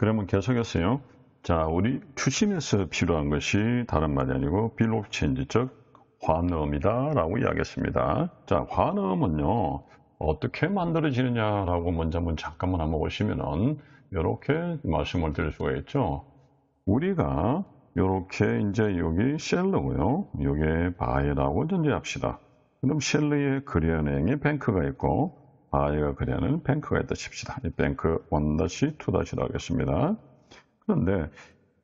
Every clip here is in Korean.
그러면 계속해서요. 자, 우리 추심에서 필요한 것이 다른 말이 아니고 빌 오브 체인지, 즉 환음이다라고 이야기했습니다. 자, 환음은요 어떻게 만들어지느냐라고 먼저 잠깐만 한번 보시면은 이렇게 말씀을 드릴 수가 있죠. 우리가 이렇게 이제 여기 셀러고요, 여기 바이라고 전제합시다. 그럼 셀러의 그려내는 뱅크가 있고 바이가 그려내는 뱅크가 있다 칩시다. 이 뱅크 1-2-로 하겠습니다. 그런데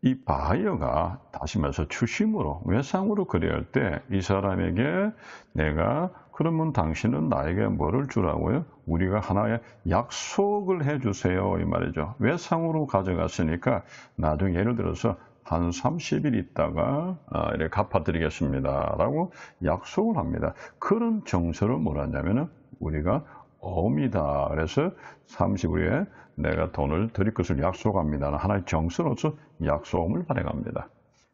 이 바이어가 다시 말해서 추심으로 외상으로 그려야 할 때 이 사람에게 내가 그러면 당신은 나에게 뭐를 주라고요? 우리가 하나의 약속을 해주세요 이 말이죠. 외상으로 가져갔으니까 나중에 예를 들어서 한 30일 있다가 이렇게 갚아드리겠습니다 라고 약속을 합니다. 그런 정서를 뭐라 하냐면은 우리가 어음이다. 그래서 30일 후에 내가 돈을 드릴 것을 약속합니다. 하나의 정서로서 약속음을 발행합니다.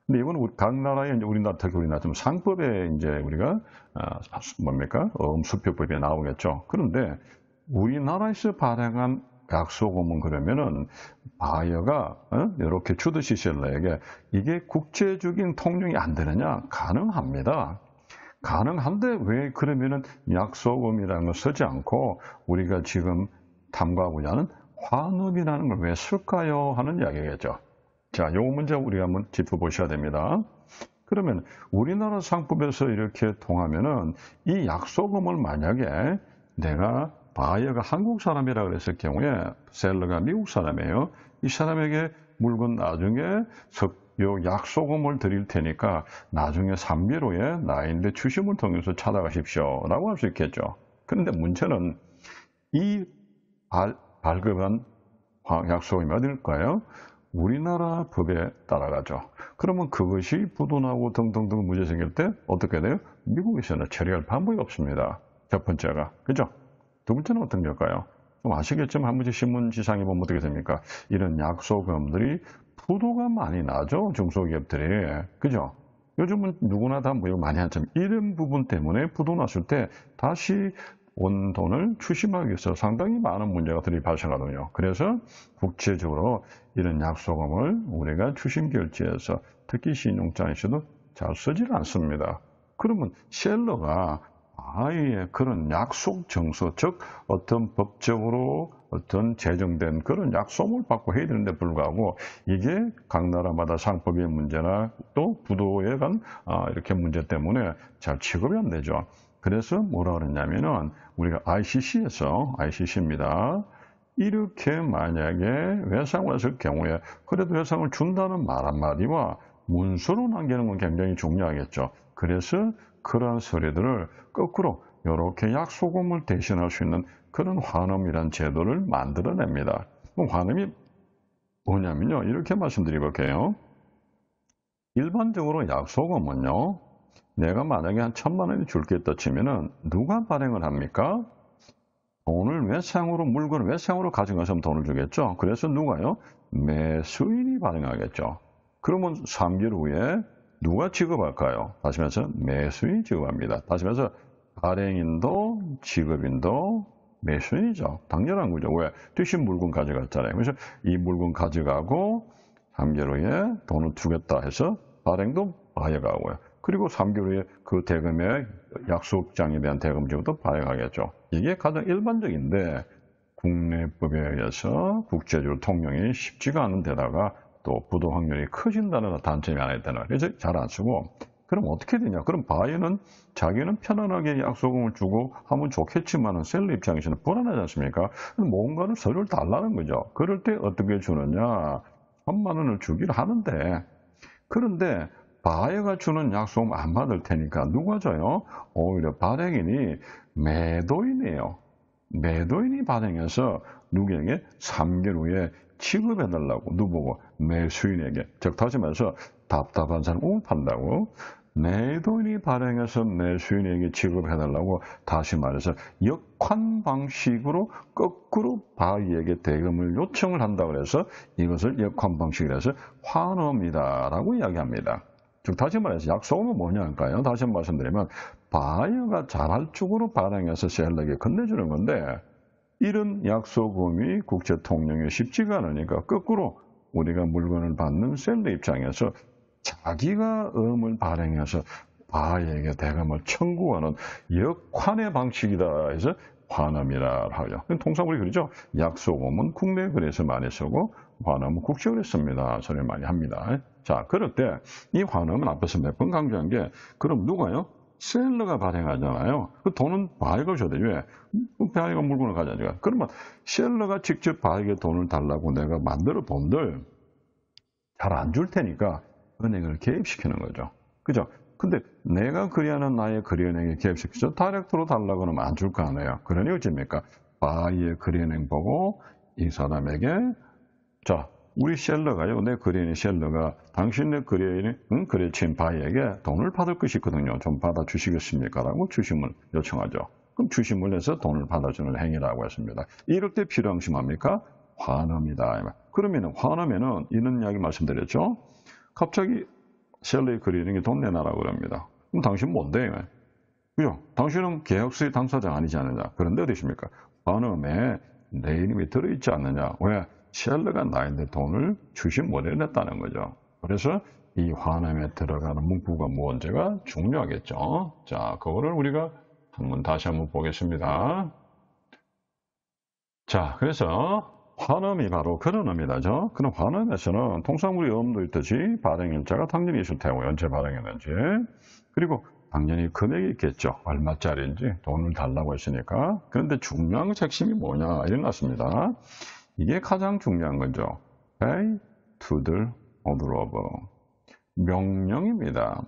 근데 이건 각 나라의 이제 우리나라 특히 우리나라 좀 상법에 이제 우리가 뭡니까? 수표법에 나오겠죠. 그런데 우리나라에서 발행한 약속음은 그러면은 바이어가 이렇게 주드시 셀러에게 이게 국제적인 통용이 안 되느냐? 가능합니다. 가능한데 왜 그러면은 약속음이라는 걸 쓰지 않고 우리가 지금 탐구하고자 하는 환음이라는 걸 왜 쓸까요? 하는 이야기겠죠. 자, 요 문제 우리가 한번 짚어보셔야 됩니다. 그러면 우리나라 상법에서 이렇게 통하면은 이 약속음을 만약에 내가 바이어가 한국 사람이라 그랬을 경우에 셀러가 미국 사람이에요. 이 사람에게 물건 나중에 요 약속음을 드릴 테니까 나중에 3개월 후에 나인데 추심을 통해서 찾아가십시오 라고 할 수 있겠죠. 그런데 문제는 이 발급한 약속음이 어딜까요? 우리나라 법에 따라가죠. 그러면 그것이 부도나고 등등등 문제 생길 때 어떻게 돼요? 미국에서는 처리할 방법이 없습니다. 첫 번째가. 그죠? 두 번째는 어떤 걸까요? 좀 아시겠지만 한 번씩 신문지상에 보면 어떻게 됩니까? 이런 약속음들이 부도가 많이 나죠. 중소기업들이. 그죠? 요즘은 누구나 다 뭐 많이 하지만 이런 부분 때문에 부도 났을 때 다시 온 돈을 추심하기 위해서 상당히 많은 문제가들이 발생하거든요. 그래서 국제적으로 이런 약속음을 우리가 추심 결제에서 특히 신용장에서도 잘 쓰지를 않습니다. 그러면 셀러가 아예 그런 약속 정서, 즉 어떤 법적으로 어떤 제정된 그런 약속을 받고 해야 되는데 불구하고 이게 각 나라마다 상법의 문제나 또 부도에 관 이렇게 문제 때문에 잘 취급이 안 되죠. 그래서 뭐라 그러냐면은 우리가 ICC입니다. 이렇게 만약에 외상을 했을 경우에 그래도 외상을 준다는 말 한마디와 문서로 남기는 건 굉장히 중요하겠죠. 그래서 그러한 서류들을 거꾸로 이렇게 약속음을 대신할 수 있는 그런 환음이란 제도를 만들어냅니다. 환음이 뭐냐면요. 이렇게 말씀드려볼게요. 일반적으로 약속음은요. 내가 만약에 한 1,000만 원이 줄겠다 치면은 누가 발행을 합니까? 돈을 외상으로, 물건을 외상으로 가져가서 돈을 주겠죠. 그래서 누가요? 매수인이 발행하겠죠. 그러면 3개월 후에 누가 지급할까요? 다시 말해서 매수인이 지급합니다. 다시 말해서 발행인도 지급인도 매수인이죠. 당연한 거죠. 왜? 대신 물건 가져갔잖아요. 그래서 이 물건 가져가고 3개월 후에 돈을 주겠다 해서 발행도 바이어가고요. 그리고 3개월 후에 그 대금의 약속장에 대한 대금 지급도 발행하겠죠. 이게 가장 일반적인데 국내법에 의해서 국제적으로 통용이 쉽지가 않은 데다가 또 부도 확률이 커진다는 단점이 하나 있다는. 그래서 잘 안 쓰고 그럼 어떻게 되냐? 그럼 바이어는 자기는 편안하게 약속금을 주고 하면 좋겠지만은 셀러 입장에서는 불안하지 않습니까? 뭔가를 서류를 달라는 거죠. 그럴 때 어떻게 주느냐? 1,000만 원을 주기를 하는데 그런데 바이어가 주는 약속은 안 받을 테니까 누가 줘요? 오히려 발행인이 매도인이에요. 매도인이 발행해서 누구에게 3개월 후에 지급해달라고 누구보고 매수인에게, 즉 다시 말해서 답답한 사람을 판다고 매도인이 발행해서 매수인에게 지급해달라고 다시 말해서 역환 방식으로 거꾸로 바이에게 대금을 요청을 한다 그래서 이것을 역환 방식이라 해서 환음이다라고 이야기합니다. 즉 다시 말해서 약속은 뭐냐 할까요? 다시 한번 말씀드리면 바이어가 잘할 쪽으로 발행해서 셀러에게 건네주는 건데 이런 약속음이 국제 통용이 쉽지가 않으니까 거꾸로 우리가 물건을 받는 셀러 입장에서 자기가 음을 발행해서 바에게 대금을 청구하는 역환의 방식이다 해서 환음이라 하죠. 통상 우리 그러죠. 약속음은 국내 거래에서 많이 쓰고 환음은 국제거래에 씁니다. 소리 많이 합니다. 자, 그럴 때 이 환음은 앞에서 몇 번 강조한 게 그럼 누가요? 셀러가 발행하잖아요. 그 돈은 바에게 줘야 돼요. 왜? 바에게 물건을 가져가니까. 그러면 셀러가 직접 바에게 돈을 달라고 내가 만들어 본들 잘 안 줄 테니까 은행을 개입시키는 거죠. 그죠? 근데 내가 거래하는 나의 거래은행에 개입시켜서 다이렉트로 달라고 그러면 안 줄 거 아니에요. 그러니 어찌입니까? 바이의 거래은행 보고 이 사람에게 자, 우리 셀러가요. 내 거래인의 셀러가 당신의 거래처인 바이에게 돈을 받을 것이 있거든요. 좀 받아주시겠습니까? 라고 주심을 요청하죠. 그럼 주심을 해서 돈을 받아주는 행위라고 했습니다. 이럴 때 필요한 것이 뭡니까? 환음이다. 그러면 환음에는 이런 이야기 말씀드렸죠. 갑자기 셀러의 거래인에게 돈 내놔라고 그럽니다. 그럼 당신 뭔데? 그죠? 당신은 계약서의 당사자 아니지 않느냐? 그런데 어디십니까? 환음에 내 이름이 들어있지 않느냐? 왜? 셀러가 나한테 돈을 주신 못해냈다는 거죠. 그래서 이 환음에 들어가는 문구가 뭔지가 중요하겠죠. 자, 그거를 우리가 다시 한번 보겠습니다. 자, 그래서 환음이 바로 그런 의미다죠. 그럼 환음에서는 통상 우리 음도 있듯이 발행일자가 당연히 있을 테고 언제 발행했는지 그리고 당연히 금액이 있겠죠. 얼마짜리인지 돈을 달라고 했으니까. 그런데 중요한 핵심이 뭐냐 이런 것 같습니다. 이게 가장 중요한 거죠. pay to the order of 명령입니다.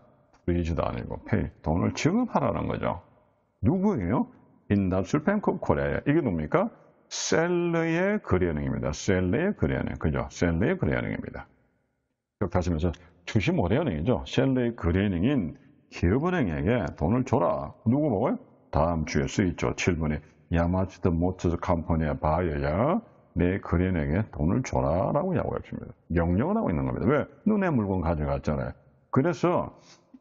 please도 아니고 pay 돈을 지급하라는 거죠. 누구예요? Industrial Bank of Korea. 이게 뭡니까? 셀러의 거래은행입니다. 셀러의 거래은행. 그죠? 셀러의 거래은행입니다. 기억하시면서 주식 모래은행이죠. 셀러의 거래은행인 기업은행에게 돈을 줘라. 누구 먹어요? 다음 주에 쓰있죠. 7번에 야마치도 모터스 컴퍼니의 바이어야 내 거래은행에 돈을 줘라 라고 이야기했습니다. 명령을 하고 있는 겁니다. 왜? 너네 물건 가져갔잖아요. 그래서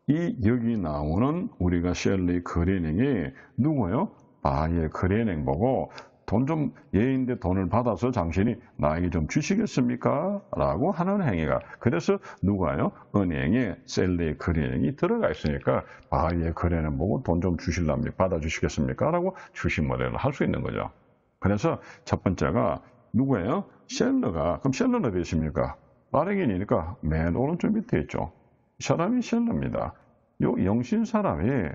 이 여기 나오는 우리가 셀러의 거래은행이 누구예요? 바이의 거래은행 보고 돈 좀 예인데 돈을 받아서 당신이 나에게 좀 주시겠습니까? 라고 하는 행위가 그래서 누가요? 은행에 셀러의 거래은행이 들어가 있으니까 바이의 거래은행 보고 돈 좀 주실랍니까? 받아주시겠습니까? 라고 주식거래를 할 수 있는 거죠. 그래서 첫 번째가 누구예요? 셀러가 그럼 셀러는 어디 있습니까? 발행인이니까 맨 오른쪽 밑에 있죠. 이 사람이 셀러입니다. 요 영신 사람이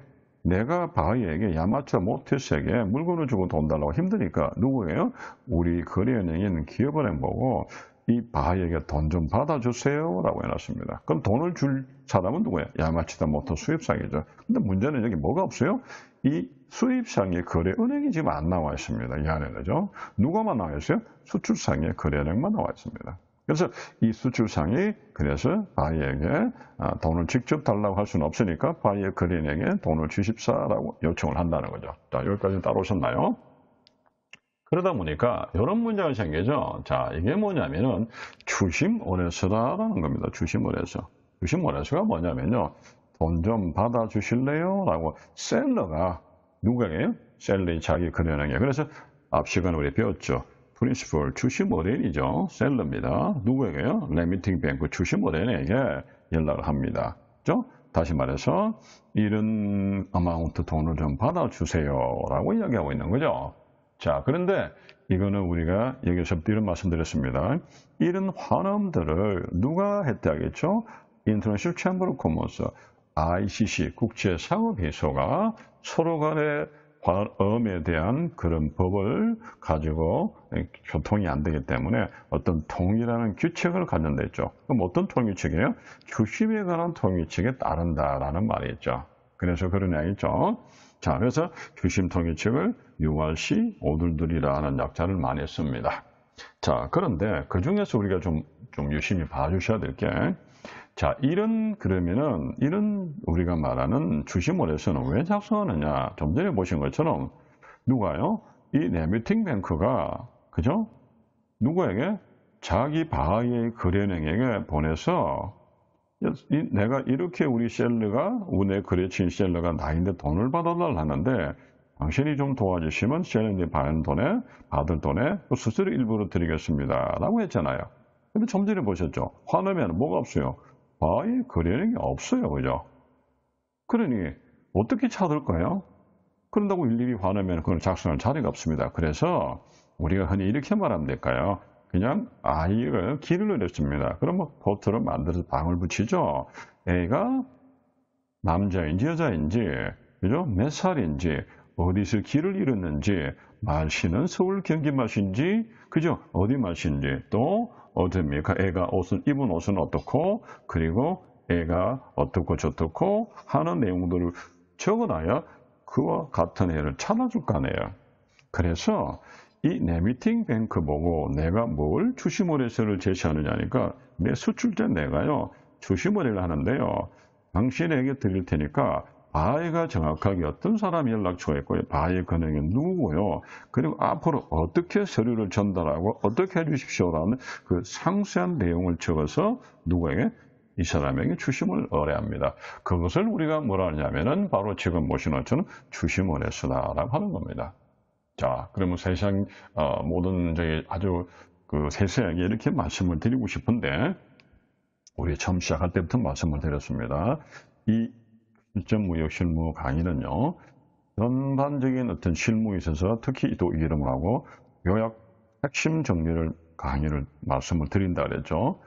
내가 바이에게 야마차 모터스에게 물건을 주고 돈 달라고 힘드니까 누구예요? 우리 거래은행에 있는 기업은행 보고 이 바이에게 돈 좀 받아주세요 라고 해놨습니다. 그럼 돈을 줄 사람은 누구예요? 야마치다 모터 수입상이죠. 근데 문제는 여기 뭐가 없어요? 이 수입상의 거래은행이 지금 안 나와 있습니다. 이 안에 그죠? 누가만 나와 있어요? 수출상의 거래은행만 나와 있습니다. 그래서 이 수출상이 그래서 바이에게 돈을 직접 달라고 할 수는 없으니까 바이의 거래은행에 돈을 주십사라고 요청을 한다는 거죠. 자, 여기까지 따라오셨나요? 그러다 보니까 이런 문제가 생기죠. 자, 이게 뭐냐면은 주심원해서라는 겁니다. 주심원해서. 주심원해서가 뭐냐면요. 돈 좀 받아주실래요? 라고 셀러가 누구에게요? 셀러의 자기 거래은행에. 그래서 앞 시간에 우리 배웠죠. 프린시플 주식모델이죠. 셀러입니다. 누구에게요? 레미팅 뱅크 주식모델에게 연락을 합니다. 그죠? 다시 말해서 이런 어마운트 돈을 좀 받아주세요 라고 이야기하고 있는 거죠. 자, 그런데 이거는 우리가 여기서부터 이런 말씀드렸습니다. 이런 환음들을 누가 했다겠죠? International Chamber of Commerce, ICC, 국제상업회의소가 서로 간의 환음에 대한 그런 법을 가지고 교통이 안 되기 때문에 어떤 통일하는 규칙을 갖는다 했죠. 그럼 어떤 통일칙이에요? 주식에 관한 통일칙에 따른다라는 말이 있죠. 그래서 그런 이야기죠. 자, 그래서 주심 통일칙을 URC 오들들이라는 약자를 많이 씁니다. 자, 그런데 그 중에서 우리가 좀 유심히 봐주셔야 될 게, 자, 그러면은, 이런 우리가 말하는 주식몰에서는 왜 작성하느냐. 좀 전에 보신 것처럼, 누가요? 이 레미팅 뱅크가, 그죠? 누구에게? 자기 바이의 거래은행에게 보내서, 내가 이렇게 우리 셀러가, 내 거래처인 셀러가 나인데 돈을 받아달라 하는데, 당신이 좀 도와주시면 셀러님 받을 돈에 수수료 일부러 드리겠습니다. 라고 했잖아요. 근데 좀 전에 보셨죠? 화내면 뭐가 없어요? 바에 그리는 게 없어요. 그죠? 그러니 어떻게 찾을까요? 그런다고 일일이 화내면 그건 작성할 자리가 없습니다. 그래서 우리가 흔히 이렇게 말하면 될까요? 그냥 아이를 길을 잃었습니다. 그러면 보트를 만들어서 방을 붙이죠. 애가 남자인지 여자인지, 그죠? 몇 살인지, 어디서 길을 잃었는지, 말씨는 서울 경기 맛인지, 그죠? 어디 맛인지, 또 어떻습니까? 애가 입은 옷은 어떻고, 그리고 애가 어떻고 저떻고 하는 내용들을 적어놔야 그와 같은 애를 찾아줄 거 아니에요. 그래서 이 내 미팅 뱅크 보고 내가 뭘 주식거래소를 제시하느냐니까 내 수출자 내가요 주식거래를 하는데요. 당신에게 드릴 테니까 바이가 정확하게 어떤 사람이 연락처가 있고요. 바이 근행이 누구고요. 그리고 앞으로 어떻게 서류를 전달하고 어떻게 해주십시오라는 그 상세한 내용을 적어서 누구에게 이 사람에게 주심을 의뢰합니다. 그것을 우리가 뭐라 하냐면은 바로 지금 보신 것처럼 주심거래소다라고 하는 겁니다. 자, 그러면 세상 모든 저희 아주 그 세세하게 이렇게 말씀을 드리고 싶은데 우리 처음 시작할 때부터 말씀을 드렸습니다. 이 실전무역 실무 강의는요. 전반적인 어떤 실무에 있어서 특히 또 이름을 하고 요약 핵심 정리를 강의를 말씀을 드린다 그랬죠.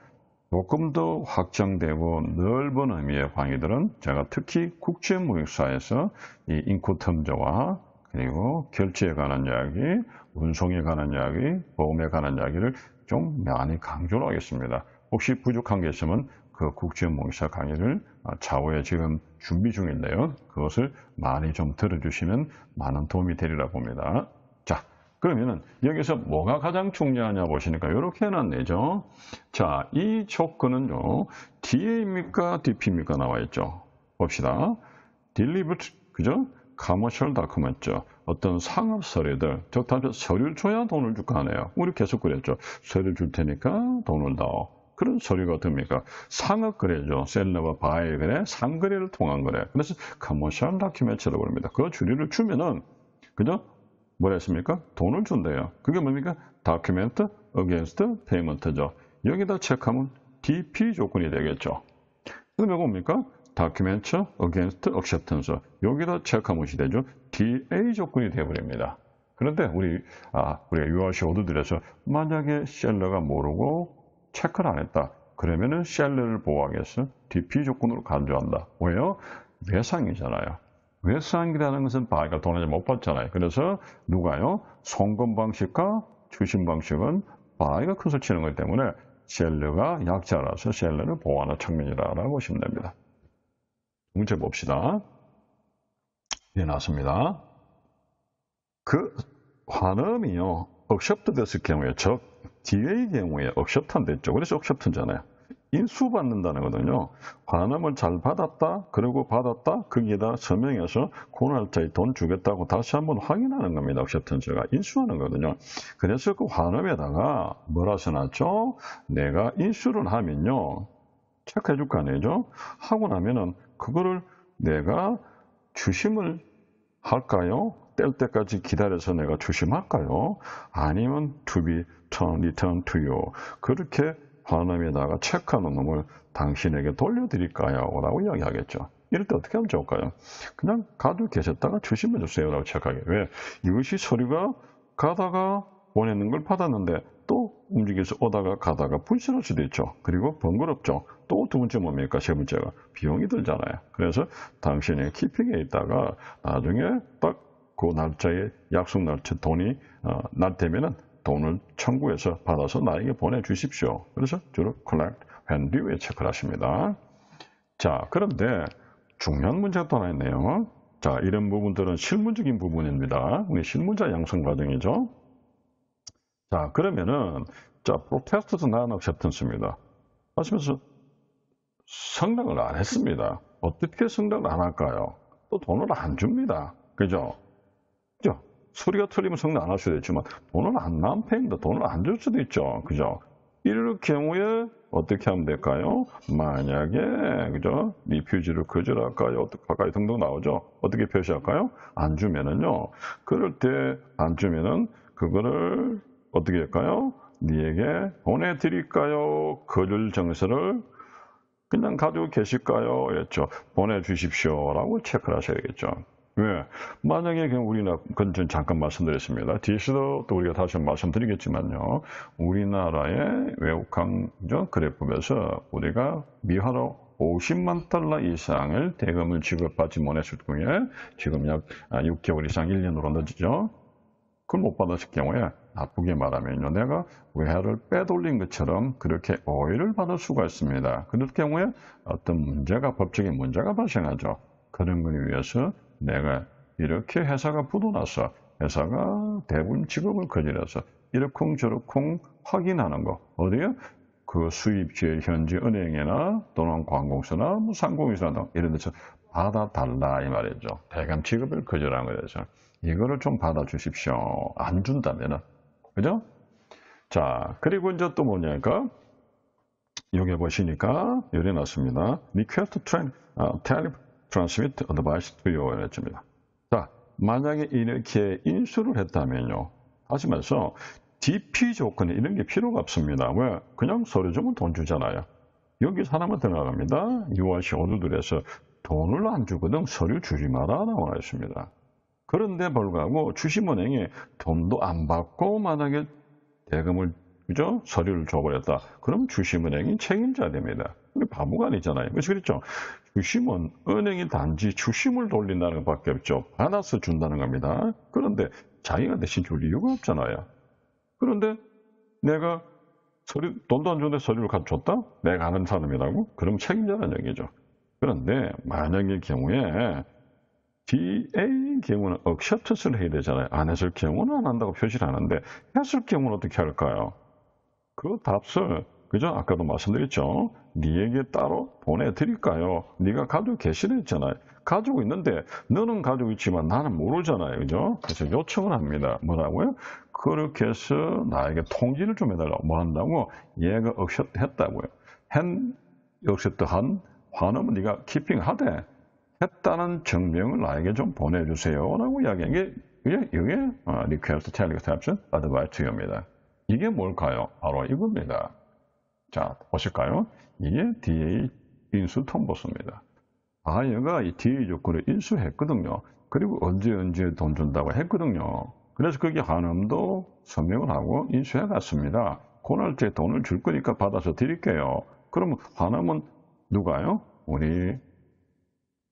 조금 더 확장되고 넓은 의미의 강의들은 제가 특히 국제무역사에서 이 인코텀저와 그리고 결제에 관한 이야기, 운송에 관한 이야기, 보험에 관한 이야기를 좀 많이 강조를 하겠습니다. 혹시 부족한 게 있으면 그 국제무역사 강의를 차후에 지금 준비 중인데요. 그것을 많이 좀 들어주시면 많은 도움이 되리라 봅니다. 자, 그러면은 여기서 뭐가 가장 중요하냐 보시니까 이렇게 해놨네죠. 자, 이 조건은요. DA입니까? DP입니까? 나와 있죠. 봅시다. Delivered, 그죠? Commercial Document, 어떤 상업 서류들, 즉 서류를 줘야 돈을 줄 거 아니에요. 우리 계속 그랬죠. 서류 줄 테니까 돈을 넣어. 그런 서류가 됩니까? 상업 거래죠. 셀러와 바이 거래, 상거래를 통한 거래. 그래서 Commercial Document라고 합니다. 그 주류를 주면은, 그죠? 뭐라 했습니까? 돈을 준대요. 그게 뭡니까? Document Against Payment죠. 여기다 체크하면 DP 조건이 되겠죠. 그러면 뭡니까? Document Against Acceptance. 여기다 체크하면 되죠. DA 조건이 되어버립니다. 그런데 우리가 URC 오더들에서 만약에 셀러가 모르고 체크를 안 했다. 그러면은 셀러를 보호하겠어. DP 조건으로 간주한다. 왜요? 외상이잖아요. 외상이라는 것은 바이가 돈을 못 받잖아요. 그래서 누가요? 송금 방식과 주신 방식은 바이가 컷을 치는 거기 때문에 셀러가 약자라서 셀러를 보호하는 측면이라고 보시면 됩니다. 문제 봅시다. 이게 나왔습니다. 그 환음이요. 억셉트 됐을 경우에, 즉 DA 경우에 억셉트는 됐죠. 그래서 억셉트잖아요. 인수받는다는 거거든요. 환음을 잘 받았다, 그리고 받았다, 거기에다 서명해서 그 날짜에 돈 주겠다고 다시 한번 확인하는 겁니다. 억셉턴스가 인수하는 거거든요. 그래서 그 환음에다가 뭐라 써놨죠? 내가 인수를 하면요. 체크해 줄 거 아니죠? 하고 나면은 그거를 내가 주심을 할까요? 뗄 때까지 기다려서 내가 주심할까요? 아니면 to be return to you. 그렇게 환음에다가 체크하는 놈을 당신에게 돌려드릴까요? 라고 이야기하겠죠. 이럴 때 어떻게 하면 좋을까요? 그냥 가지고 계셨다가 주시면 주세요. 라고 체크하게. 왜? 이것이 서류가 가다가 보내는 걸 받았는데 또 움직여서 오다가 가다가 불신할 수도 있죠. 그리고 번거롭죠. 또 두 번째 뭡니까? 세 번째가 비용이 들잖아요. 그래서 당신의 키핑에 있다가 나중에 딱 그 날짜에 약속 날짜 돈이 날 되면은 돈을 청구해서 받아서 나에게 보내주십시오. 그래서 주로 collect when due에 체크를 하십니다. 자, 그런데 중요한 문제가 또 하나 있네요. 자, 이런 부분들은 실무적인 부분입니다. 우리 실무자 양성 과정이죠. 자, 그러면은 자, protested non-acceptance입니다. 하시면서 성당을 안 했습니다. 어떻게 성당을 안 할까요? 또 돈을 안 줍니다. 그죠? 그죠? 소리가 틀리면 성당 안 할 수도 있지만 돈을 안 패입니다. 돈을 안 줄 수도 있죠. 그죠? 이럴 경우에 어떻게 하면 될까요? 만약에 그죠? 리퓨지를 거절할까요? 어떻게 할까요? 등등 나오죠. 어떻게 표시할까요? 안 주면은요. 그럴 때 안 주면은 그거를 어떻게 할까요? 니에게 보내드릴까요? 글 정서를 그냥 가지고 계실까요? 였죠. 보내주십시오라고 체크를 하셔야겠죠. 왜? 만약에 그냥 우리나라, 그건 좀 잠깐 말씀드렸습니다. 뒤에서도 또 우리가 다시 말씀드리겠지만요. 우리나라의 외국 강조 그래프에서 우리가 미화로 50만 달러 이상을 대금을 지급받지 못했을 경우에 지금 약 6개월 이상 1년으로 늦어지죠. 그걸 못 받았을 경우에 나쁘게 말하면요. 내가 외화를 빼돌린 것처럼 그렇게 오해를 받을 수가 있습니다. 그럴 경우에 어떤 문제가, 법적인 문제가 발생하죠. 그런 걸 위해서 내가 이렇게 회사가 부도나서 회사가 대부분 직업을 거절해서 이러쿵저러쿵 확인하는 거. 어디에? 그 수입지의 현지 은행이나 또는 관공서나 뭐 상공회사나 이런 데서 받아달라 이 말이죠. 대금 지급을 거절한 거죠. 이거를 좀 받아주십시오. 안 준다면은. 그죠? 자, 그리고 이제 또 뭐냐니까, 여기 보시니까, 여기 났습니다. Request tariff transmit advice to you. 이랬습니다. 자, 만약에 이렇게 인수를 했다면요. 다시 말해서, DP 조건에 이런 게 필요가 없습니다. 왜? 그냥 서류 주면 돈 주잖아요. 여기 사람한테 나갑니다. URC 오류들에서 돈을 안 주거든 서류 주지 마라 나와 있습니다. 그런데 불구하고 주식은행이 돈도 안 받고 만약에 대금을 그죠? 서류를 줘버렸다. 그럼 주식은행이 책임져야 됩니다. 우리 바보가 아니잖아요. 그래서 그랬죠. 주식은 은행이 단지 주식을 돌린다는 것밖에 없죠. 받아서 준다는 겁니다. 그런데 자기가 대신 줄 이유가 없잖아요. 그런데 내가 돈도 안 주는데 서류를 가져줬다? 내가 아는 사람이라고? 그럼 책임자라는 얘기죠. 그런데 만약의 경우에 DA의 경우는 acceptance를 해야 되잖아요. 안 했을 경우는 안 한다고 표시를 하는데 했을 경우는 어떻게 할까요? 그 답을 그죠? 아까도 말씀드렸죠. 니에게 따로 보내드릴까요? 네가 가지고 계시라 했잖아요. 가지고 있는데 너는 가지고 있지만 나는 모르잖아요. 그죠? 그래서 요청을 합니다. 뭐라고요? 그렇게 해서 나에게 통지를 좀 해달라고. 뭐 한다고? 얘가 accept했다고요. accept한 환음은 네가 키핑하되 했다는 증명을 나에게 좀 보내주세요. 라고 이야기한 게, 이게 request transaction advice to you입니다. 이게 뭘까요? 바로 이겁니다. 자, 보실까요? 이게 DA 인수 통보서입니다. 바이어가 이 DA 조건을 인수했거든요. 그리고 언제 돈 준다고 했거든요. 그래서 거기 환음도 서명을 하고 인수해 갔습니다. 그날째 돈을 줄 거니까 받아서 드릴게요. 그러면 환음은 누가요? 우리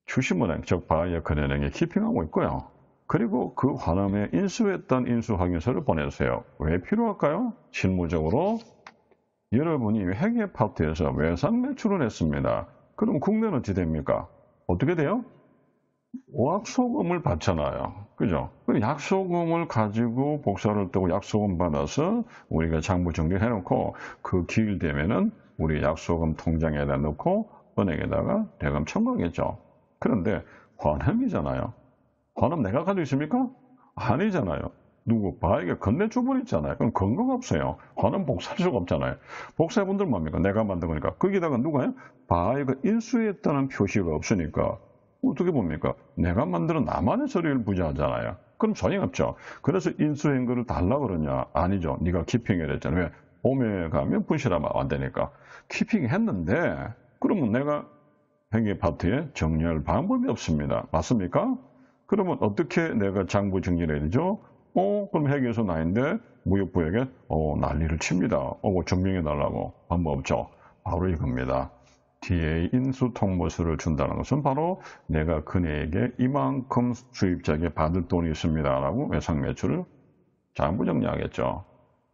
주식은행, 즉 바이어 큰은행에 키핑하고 있고요. 그리고 그 환음에 인수했던 인수 확인서를 보내주세요. 왜 필요할까요? 실무적으로 여러분이 회계 파트에서 외상 매출을 했습니다. 그럼 국내는 어찌 됩니까? 어떻게 돼요? 약소금을 받잖아요. 그죠? 그 약소금을 가지고 복사를 뜨고 약소금 받아서 우리가 장부 정리를 해놓고 그 기일 되면은 우리 약소금 통장에다 넣고 은행에다가 대금 청구하겠죠. 그런데 환음이잖아요. 환음 내가 가지고 있습니까? 아니잖아요. 누구? 바에게 건네줘버렸잖아요. 그럼 근거가 없어요. 환음 복사할 수가 없잖아요. 복사해본들 뭡니까? 내가 만든 거니까. 거기다가 누가요? 바에게 인수했다는 표시가 없으니까 어떻게 봅니까? 내가 만들어 나만의 서류를 부여하잖아요. 그럼 소용없죠. 그래서 인수한 거를 달라고 그러냐? 아니죠. 네가 키핑을 했잖아요. 왜? 봄에 가면 분실하면 안 되니까. 키핑했는데 그러면 내가 회계 파트에 정리할 방법이 없습니다. 맞습니까? 그러면 어떻게 내가 장부 정리를 해야 되죠? 그럼 회계에서 나인데 무역부에게 난리를 칩니다. 증명해 달라고. 방법 없죠. 바로 이겁니다. DA 인수 통보서를 준다는 것은 바로 내가 그네에게 이만큼 수입자에게 받을 돈이 있습니다. 라고 외상 매출을 장부 정리하겠죠.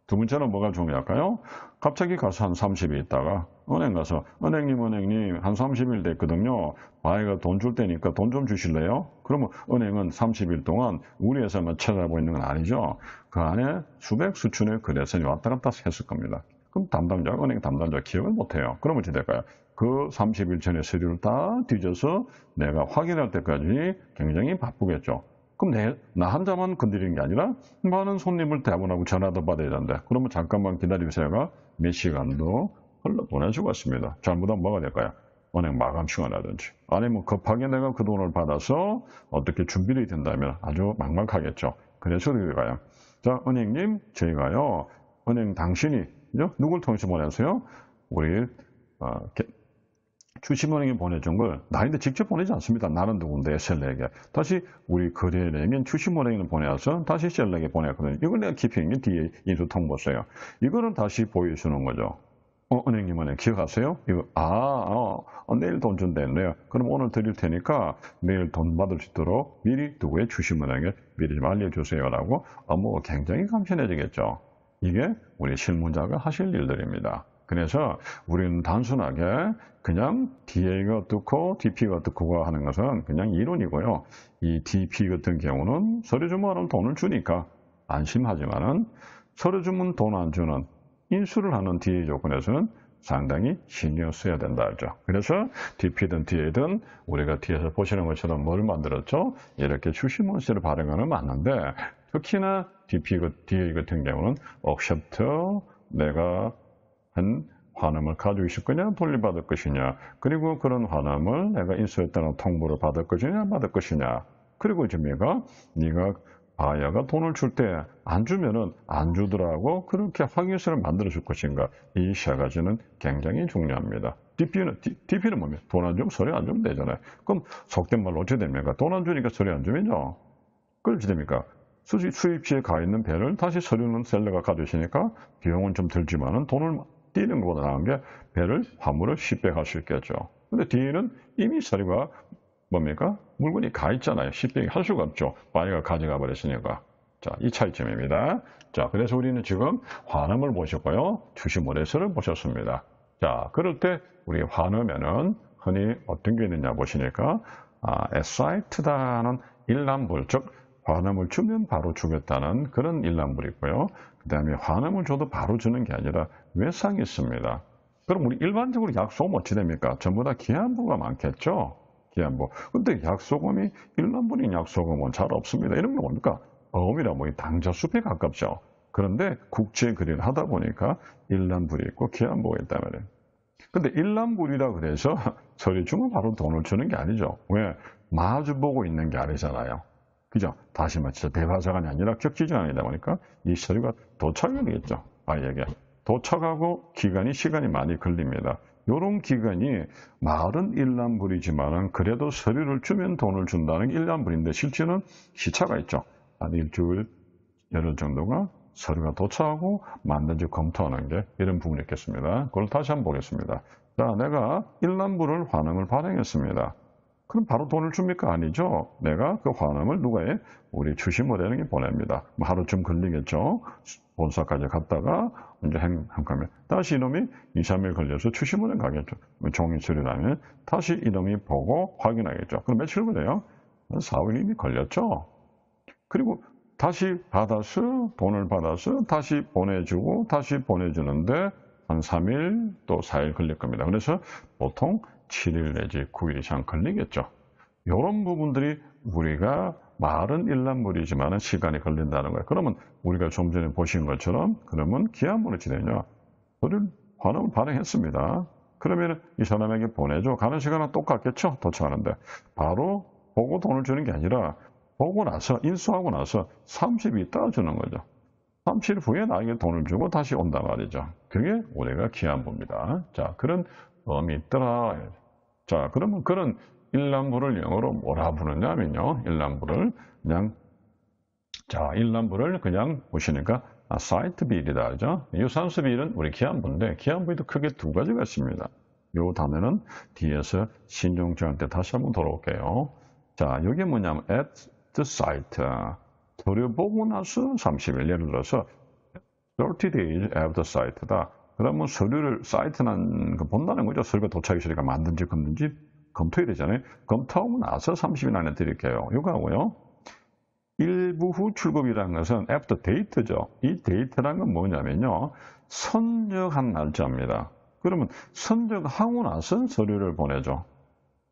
두 번째는 뭐가 중요할까요? 갑자기 가서 한 30일 있다가 은행 가서 은행님 한 30일 됐거든요. 바이가 돈 줄 테니까 돈 좀 주실래요? 그러면 은행은 30일 동안 우리 회사만 찾아보고 있는 건 아니죠. 그 안에 수백 수천의 거래선이 왔다 갔다 했을 겁니다. 그럼 은행 담당자가 기억을 못해요. 그러면 어떻게 될까요? 그 30일 전에 서류를 다 뒤져서 내가 확인할 때까지 굉장히 바쁘겠죠. 그럼 나 혼자만 건드리는 게 아니라 많은 손님을 대본하고 전화도 받아야 된다. 그러면 잠깐만 기다리세요가 몇 시간도 흘러보낼 수가 있습니다. 잘못하면 뭐가 될까요? 은행 마감 시간이라든지 아니면 급하게 내가 그 돈을 받아서 어떻게 준비를 된다면 아주 막막하겠죠. 그래서 어떻게 될까요? 자, 은행님 저희가요 은행 당신이, 그죠? 누굴 통해서 보내세요? 우리, 주식은행이 보내준 걸 나한테 직접 보내지 않습니다. 나는 누군데 셀러에게. 다시 우리 거래은행인 주식은행을 보내서 다시 셀러에게 보냈거든요. 이걸 내가 기피한 뒤에 인수 통보서요. 이거는 다시 보여주는 거죠. 은행님은 기억하세요? 이거, 내일 돈 준다네요. 그럼 오늘 드릴 테니까 내일 돈 받을 수 있도록 미리 누구의 주식은행에 미리 좀 알려주세요라고 굉장히 간편해지겠죠. 이게 우리 실무자가 하실 일들입니다. 그래서 우리는 단순하게 그냥 DA가 어떻고 DP가 어떻고 하는 것은 그냥 이론이고요. 이 DP 같은 경우는 서류 주문하는 돈을 주니까 안심하지만은 서류 주문 돈 안 주는 인수를 하는 DA 조건에서는 상당히 신경 써야 된다 하죠. 그래서 DP든 DA든 우리가 뒤에서 보시는 것처럼 뭘 만들었죠? 이렇게 주식문서를 발행하는 맞는데 특히나 DA 같은 경우는 accept 내가 한 환음을 가지고 있을 거냐 돌려받을 것이냐 그리고 그런 환음을 내가 인수했다는 통보를 받을 것이냐 받을 것이냐 그리고 네가 바이어가 돈을 줄 때 안 주면은 안 주더라고 그렇게 확인서를 만들어 줄 것인가 이 세 가지는 굉장히 중요합니다. DP는 뭐냐 돈 안 주면 서류 안 주면 되잖아요. 그럼 속된 말로 어찌 됩니까? 돈 안 주니까 서류 안 주면요 그렇게 됩니까? 수입시에 가 있는 배를 다시 서류는 셀러가 가져오시니까 비용은 좀 들지만은 돈을 띄는 것보다 나은 게 배를 화물을 쉽게 갈 수 있겠죠. 근데 뒤에는 이미 서류가 뭡니까? 물건이 가 있잖아요. 쉽게 할 수가 없죠. 바이어가 가져가 버렸으니까. 자, 이 차이점입니다. 자, 그래서 우리는 지금 환음을 보셨고요. 주식거래소를 보셨습니다. 자, 그럴 때 우리 환음에는 흔히 어떤 게 있느냐 보시니까 assight다는 일람불, 즉 환음을 주면 바로 주겠다는 그런 일람불이 있고요. 그 다음에 환음을 줘도 바로 주는 게 아니라 외상이 있습니다. 그럼 우리 일반적으로 약속은 어찌 됩니까? 전부 다 기한부가 많겠죠? 기한부. 근데 약속음이 일람불인 약속음은 잘 없습니다. 이런 게 뭡니까? 어음이라 당자숲에 가깝죠. 그런데 국제 거래를 하다 보니까 일람불이 있고 기한부가 있단 말이에요. 근데 일람불이라 그래서 서류 주면 바로 돈을 주는 게 아니죠. 왜? 마주보고 있는 게 아니잖아요. 그죠? 다시 말해서 배바자간이 아니라 격지자간이다 보니까 이 서류가 도착이 되겠죠. 바이에게. 도착하고 시간이 많이 걸립니다. 이런 기간이 말은 일람불이지만은 그래도 서류를 주면 돈을 준다는 게 일람불인데 실제는 시차가 있죠. 한 일주일, 열흘 정도가 서류가 도착하고 맞는지 검토하는 게 이런 부분이 있겠습니다. 그걸 다시 한번 보겠습니다. 자, 내가 일람불을 환음을 발행했습니다. 그럼 바로 돈을 줍니까? 아니죠. 내가 그 환음을 누가에? 우리 주식거래은행에 보냅니다. 하루쯤 걸리겠죠. 본사까지 갔다가 이제 행하면 다시 이놈이 2, 3일 걸려서 주식거래은행 가겠죠. 종이 처리라면 다시 이놈이 보고 확인하겠죠. 그럼 며칠 걸려요? 4, 5일 이미 걸렸죠. 그리고 다시 돈을 받아서 다시 보내주고 다시 보내주는데 한 3일 또 4일 걸릴 겁니다. 그래서 보통 7일 내지 9일 이상 걸리겠죠. 이런 부분들이 우리가 말은 일람불이지만 시간이 걸린다는 거예요. 그러면 우리가 좀 전에 보신 것처럼 그러면 기한부는 지내냐? 우리는 환음을 발행했습니다. 그러면 이 사람에게 보내줘. 가는 시간은 똑같겠죠? 도착하는데. 바로 보고 돈을 주는 게 아니라 보고 나서 인수하고 나서 30일 있다가 주는 거죠. 30일 후에 나에게 돈을 주고 다시 온단 말이죠. 그게 우리가 기한부입니다. 자, 그런 음이 있더라. 자, 그러면 그런 일람불을 영어로 뭐라 부르냐면요. 일람불을 그냥 보시니까 사이트 비일이다. 그죠? 유산수 비일은 우리 기한부인데 기한부에도 크게 두 가지가 있습니다. 요 단어는 뒤에서 신종자한 테 다시 한번 돌아올게요. 자, 이게 뭐냐면 at the site. 서류 보고 나서 30일. 예를 들어서 30 days after site다. 그러면 서류를 사이트는 본다는 거죠. 서류가 도착이 있으니까 만든지 검든지 검토해야 되잖아요. 검토하고 나서 30일 안에 드릴게요. 이거 하고요. 일부 후 출급이라는 것은 after date죠. 이 date라는 건 뭐냐면요. 선적한 날짜입니다. 그러면 선적하고 나서 서류를 보내죠.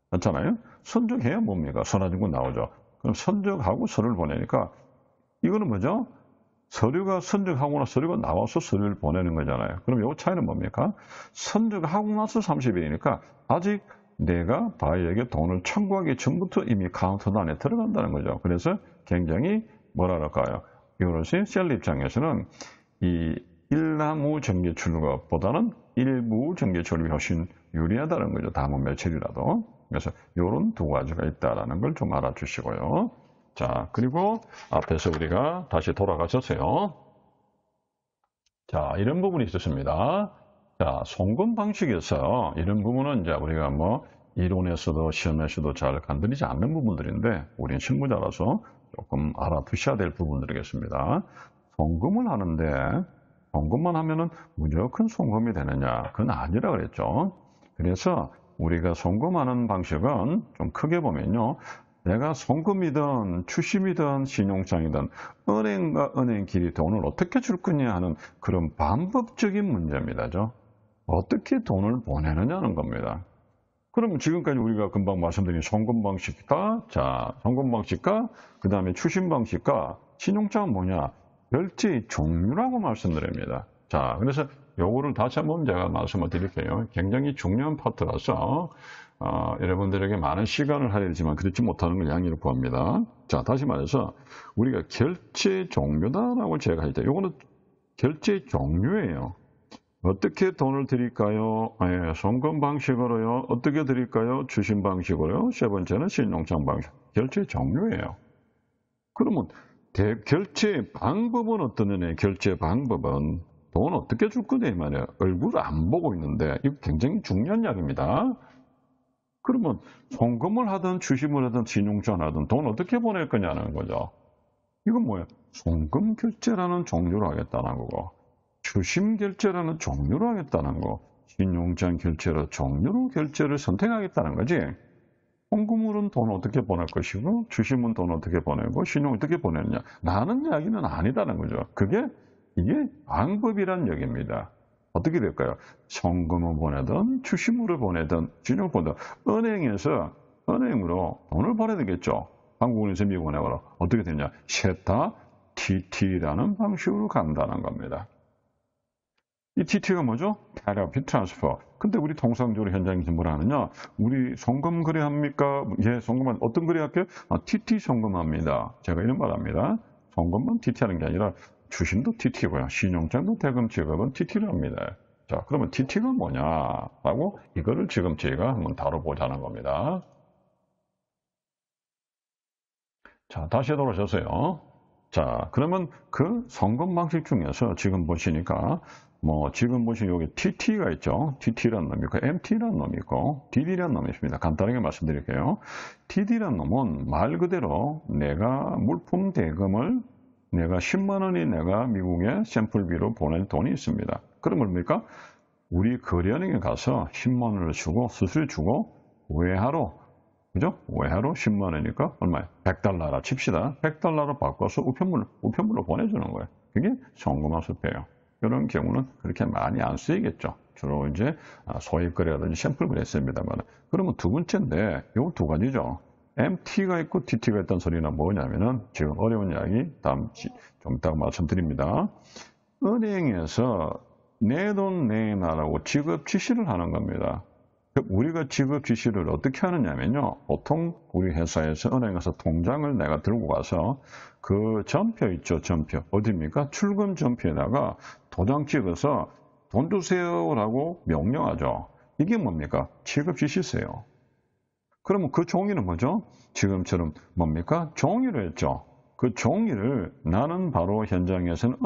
맞잖아요. 선적해야 뭡니까? 선화증권 나오죠. 그럼 선적하고 서류를 보내니까 이거는 뭐죠? 서류가 선적하거나 서류가 나와서 서류를 보내는 거잖아요. 그럼 이 차이는 뭡니까? 선적하고 나서 30일이니까 아직 내가 바이에게 돈을 청구하기 전부터 이미 카운트도 안에 들어간다는 거죠. 그래서 굉장히 뭐라 그럴까요? 이것이 셀러 입장에서는 이 일나무 전기 출력보다는 일부 전기 출력이 훨씬 유리하다는 거죠. 다음 며칠이라도. 그래서 이런 두 가지가 있다는 걸 좀 알아주시고요. 자, 그리고 앞에서 우리가 다시 돌아가셨어요. 자, 이런 부분이 있었습니다. 자, 송금 방식에서 이런 부분은 이제 우리가 뭐 이론에서도 시험에서도 잘 건드리지 않는 부분들인데 우리는 실무자라서 조금 알아두셔야 될 부분들이겠습니다. 송금을 하는데 송금만 하면은 무조건 송금이 되느냐? 그건 아니라 그랬죠. 그래서 우리가 송금하는 방식은 좀 크게 보면요. 내가 송금이든 추심이든 신용장이든 은행과 은행끼리 돈을 어떻게 줄 거냐 하는 그런 반법적인 문제입니다. 어떻게 돈을 보내느냐는 겁니다. 그럼 지금까지 우리가 금방 말씀드린 송금 방식과, 자, 송금 방식과, 그 다음에 추심 방식과 신용장은 뭐냐? 결제의 종류라고 말씀드립니다. 자, 그래서 요거를 다시 한번 제가 말씀을 드릴게요. 굉장히 중요한 파트라서, 여러분들에게 많은 시간을 할애하지만 그렇지 못하는 걸 양해를 구합니다. 자, 다시 말해서, 우리가 결제 종류다라고 제가 할 때, 요거는 결제 종류예요. 어떻게 돈을 드릴까요? 예, 송금 방식으로요. 어떻게 드릴까요? 추심 방식으로요. 세 번째는 신용장 방식. 결제 종류예요. 그러면 결제 방법은 어떤 애네? 결제 방법은 돈 어떻게 줄 거냐 이 말이에요. 얼굴을 안 보고 있는데 이거 굉장히 중요한 이야기입니다. 그러면 송금을 하든 추심을 하든 신용장을 하든 돈 어떻게 보낼 거냐는 거죠. 이건 뭐예요? 송금 결제라는 종류로 하겠다는 거고 추심 결제라는 종류로 하겠다는 거, 신용장 결제로 종류로 결제를 선택하겠다는 거지. 송금으로는 돈 어떻게 보낼 것이고, 추심은 돈 어떻게 보내고, 신용 어떻게 보내느냐. 라는 이야기는 아니다는 거죠. 이게 방법이란 얘기입니다. 어떻게 될까요? 송금을 보내든, 추심으로 보내든, 신용을 보내든, 은행으로 돈을 보내야 되겠죠. 한국은행에서 미국은행으로. 어떻게 되냐? 셋 다 TT라는 방식으로 간다는 겁니다. 이 TT가 뭐죠? 테라피 트랜스퍼. 근데 우리 통상적으로 현장에서 뭘 하느냐? 우리 송금 거래합니까? 예, 송금한 어떤 거래 할게요? TT 송금합니다. 제가 이런 말 합니다. 송금만 TT 하는 게 아니라 추심도 TT고요. 신용장도 대금 지급은 TT를 합니다. 자, 그러면 TT가 뭐냐라고 이거를 지금 저희가 한번 다뤄보자는 겁니다. 자, 다시 돌아오셨어요. 자, 그러면 그 송금 방식 중에서 지금 보시니까 지금 보시면 여기 TT가 있죠. TT라는 놈이 있고, MT라는 놈이 있고, DD라는 놈이 있습니다. 간단하게 말씀드릴게요. DD라는 놈은 말 그대로 내가 물품 대금을 내가 10만 원이 내가 미국에 샘플비로 보낸 돈이 있습니다. 그럼 뭡니까? 우리 거래은행에 가서 10만 원을 주고, 수수료 주고, 외화로, 그죠? 외화로 10만 원이니까 얼마예요? 100달러라 칩시다. 100달러로 바꿔서 우편물로 보내주는 거예요. 그게 송금한 수표예요. 이런 경우는 그렇게 많이 안 쓰이겠죠. 주로 이제 소액거래라든지 샘플 거래 씁니다만. 그러면 두 번째인데, 요 두 가지죠. MT가 있고 TT가 있다는 소리는 뭐냐면은, 지금 어려운 이야기, 좀 이따가 말씀드립니다. 은행에서 내 돈 내놔라고 지급 지시를 하는 겁니다. 우리가 지급 지시를 어떻게 하느냐면요. 보통 우리 회사에서 은행에서 통장을 내가 들고 가서 그 전표 있죠, 전표. 어디입니까? 출금 전표에다가 도장 찍어서 돈 주세요라고 명령하죠. 이게 뭡니까? 지급 지시세요. 그러면 그 종이는 뭐죠? 지금처럼 뭡니까? 종이를 했죠. 그 종이를 나는 바로 현장에서는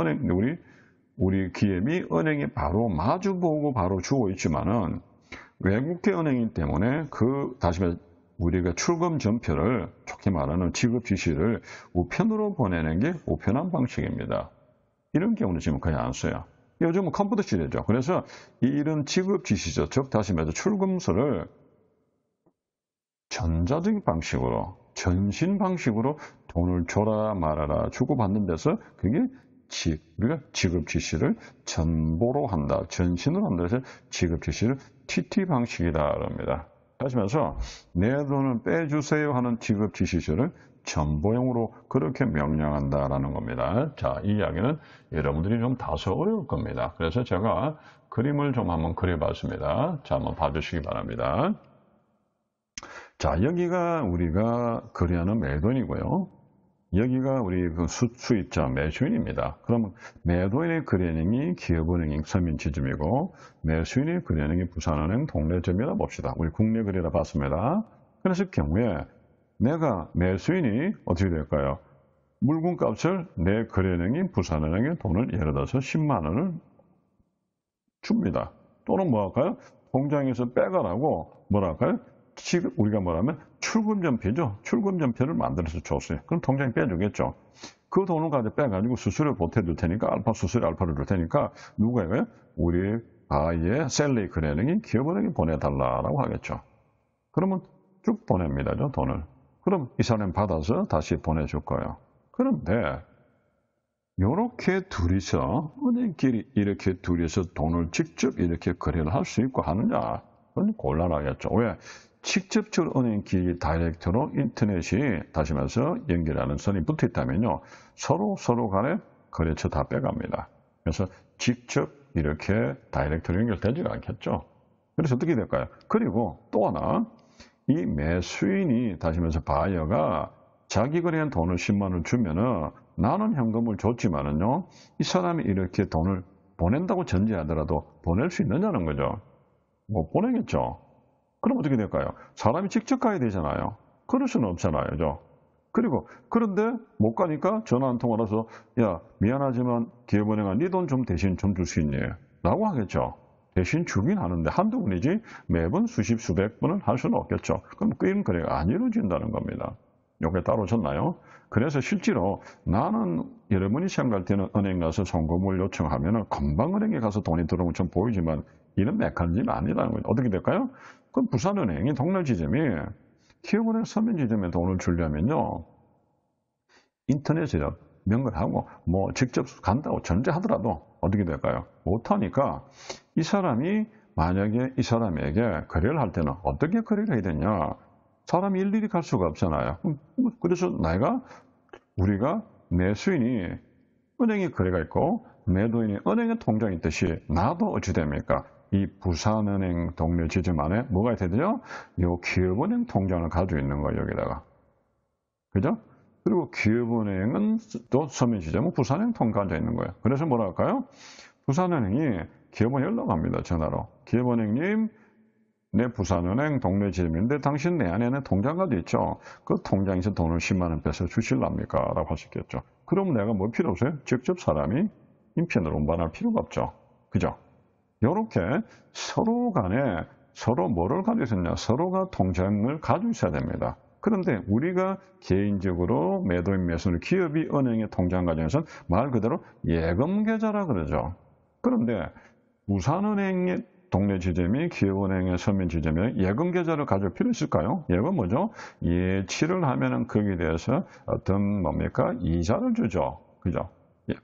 우리 기업이 은행에 바로 마주보고 바로 주고 있지만은 외국계 은행이기 때문에 다시 말해 우리가 출금 전표를 좋게 말하는 지급 지시를 우편으로 보내는 게 우편한 방식입니다. 이런 경우는 지금 거의 안 써요. 요즘은 컴퓨터 시대죠. 그래서 이런 지급 지시죠. 즉 다시 말해서 출금서를 전자적인 방식으로 전신 방식으로 돈을 줘라 말아라 주고받는 데서 그게 우리가 지급 지시를 전보로 한다, 전신으로 한다 해서 지급 지시를 TT 방식이다 그럽니다. 하시면서 내 돈을 빼주세요 하는 지급 지시서를 전보형으로 그렇게 명령한다라는 겁니다. 자, 이 이야기는 여러분들이 좀 다소 어려울 겁니다. 그래서 제가 그림을 좀 한번 그려봤습니다. 자, 한번 봐주시기 바랍니다. 자, 여기가 우리가 거래하는 매돈이고요. 여기가 우리 그 수입자 매수인입니다. 그러면 매도인의 거래은행이 기업은행인 서민지점이고 매수인의 거래은행이 부산은행 동래점이라 봅시다. 우리 국내 거래라 봤습니다. 그랬을 경우에 내가 매수인이 어떻게 될까요? 물건값을 내 거래은행인 부산은행에 돈을 예를 들어서 10만 원을 줍니다. 또는 뭐 할까요? 통장에서 빼가라고 뭐라 할까요? 지금 우리가 뭐라면 출금전표죠. 출금전표를 만들어서 줬어요. 그럼 통장에 빼주겠죠. 그 돈을 가지고 빼가지고 수수료 보태줄 테니까 알파 수수료 알파를 줄 테니까 누구에게요? 우리 아이의 셀러의 거래은행이 기업은행에 보내달라고 하겠죠. 그러면 쭉 보냅니다. 저 돈을. 그럼 이 사람이 받아서 다시 보내줄 거예요. 그런데 요렇게 둘이서 은행끼리 이렇게 둘이서 돈을 직접 이렇게 거래를 할 수 있고 하느냐? 그건 곤란하겠죠. 왜? 직접적으로 은행끼리 다이렉트로 인터넷이 다시 말해서 연결하는 선이 붙어 있다면요. 서로 간에 거래처 다 빼갑니다. 그래서 직접 이렇게 다이렉트로 연결되지가 않겠죠. 그래서 어떻게 될까요? 그리고 또 하나, 이 매수인이 다시 말해서 바이어가 자기 거래한 돈을 10만 원을 주면은 나는 현금을 줬지만은요, 이 사람이 이렇게 돈을 보낸다고 전제하더라도 보낼 수 있느냐는 거죠. 못 보내겠죠. 그럼 어떻게 될까요? 사람이 직접 가야 되잖아요. 그럴 수는 없잖아요. 그죠? 그리고 그런데 못 가니까 전화 한 통 와서 야 미안하지만 기업은행아 네 돈 좀 대신 좀 줄 수 있니? 라고 하겠죠. 대신 주긴 하는데 한두 번이지 매번 수십 수백 번은 할 수는 없겠죠. 그럼 이런 거래가 안 이루어진다는 겁니다. 요게 따로 졌나요? 그래서 실제로 나는 여러분이 생각할 때는 은행 가서 송금을 요청하면 금방 은행에 가서 돈이 들어오면 좀 보이지만 이런 메커니즘이 아니라는 거죠. 어떻게 될까요? 그럼 부산은행이 동래지점이 기업은행 서민지점에 돈을 주려면요. 인터넷에 연결하고 뭐 직접 간다고 전제하더라도 어떻게 될까요? 못하니까 이 사람이 만약에 이 사람에게 거래를 할 때는 어떻게 거래를 해야 되냐? 사람이 일일이 갈 수가 없잖아요. 그래서 우리가 매수인이 은행에 거래가 있고 매도인이 은행에 통장이 있듯이 나도 어찌 됩니까? 이 부산은행 동래지점 안에 뭐가 있어야 되죠? 요 기업은행 통장을 가지고 있는 거예요, 여기다가. 그죠? 그리고 기업은행은 또 서민지점은 부산은행 통장에 가지고 있는 거예요. 그래서 뭐라 할까요? 부산은행이 기업은행 연락합니다, 전화로. 기업은행님, 내 부산은행 동래지점인데 당신 내 안에는 통장 가지고 있죠? 그 통장에서 돈을 10만 원 빼서 주실랍니까? 라고 할 수 있겠죠. 그럼 내가 뭐 필요 없어요? 직접 사람이 인편으로 운반할 필요가 없죠. 그죠? 요렇게 서로 간에 서로 뭐를 가지고 있었냐? 서로가 통장을 가지고 있어야 됩니다. 그런데 우리가 개인적으로 매도인 매수인 기업이 은행에 통장 가지고서는 말 그대로 예금 계좌라 그러죠. 그런데 부산은행의 동래지점이 기업은행의 서민지점에 예금 계좌를 가질 필요 있을까요? 예금 뭐죠? 예치를 하면은 거기에 대해서 어떤 뭡니까? 이자를 주죠. 그죠?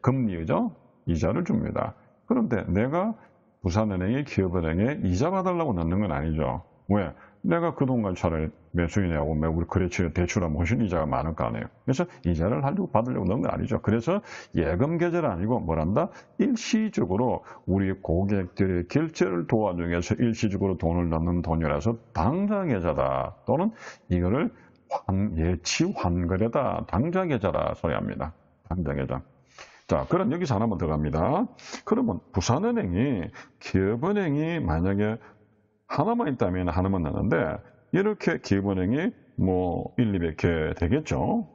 금리죠? 이자를 줍니다. 그런데 내가 부산은행이 기업은행에 이자 받으려고 넣는 건 아니죠. 왜? 내가 그동안 차라리 매수인하고 우리 거래처에 대출하면 훨씬 이자가 많을 거 아니에요. 그래서 이자를 받으려고 넣은 건 아니죠. 그래서 예금 계좌가 아니고 뭐란다? 일시적으로 우리 고객들의 결제를 도와주기 위해서 일시적으로 돈을 넣는 돈이라서 당좌 계좌다. 또는 이거를 예치 환거래다. 당좌 계좌라 소리합니다. 당좌 계좌. 자, 그럼 여기서 하나만 더 갑니다. 그러면 부산은행이 기업은행이 만약에 하나만 있다면 하나만 나는데 이렇게 기업은행이 뭐 1, 200개 되겠죠.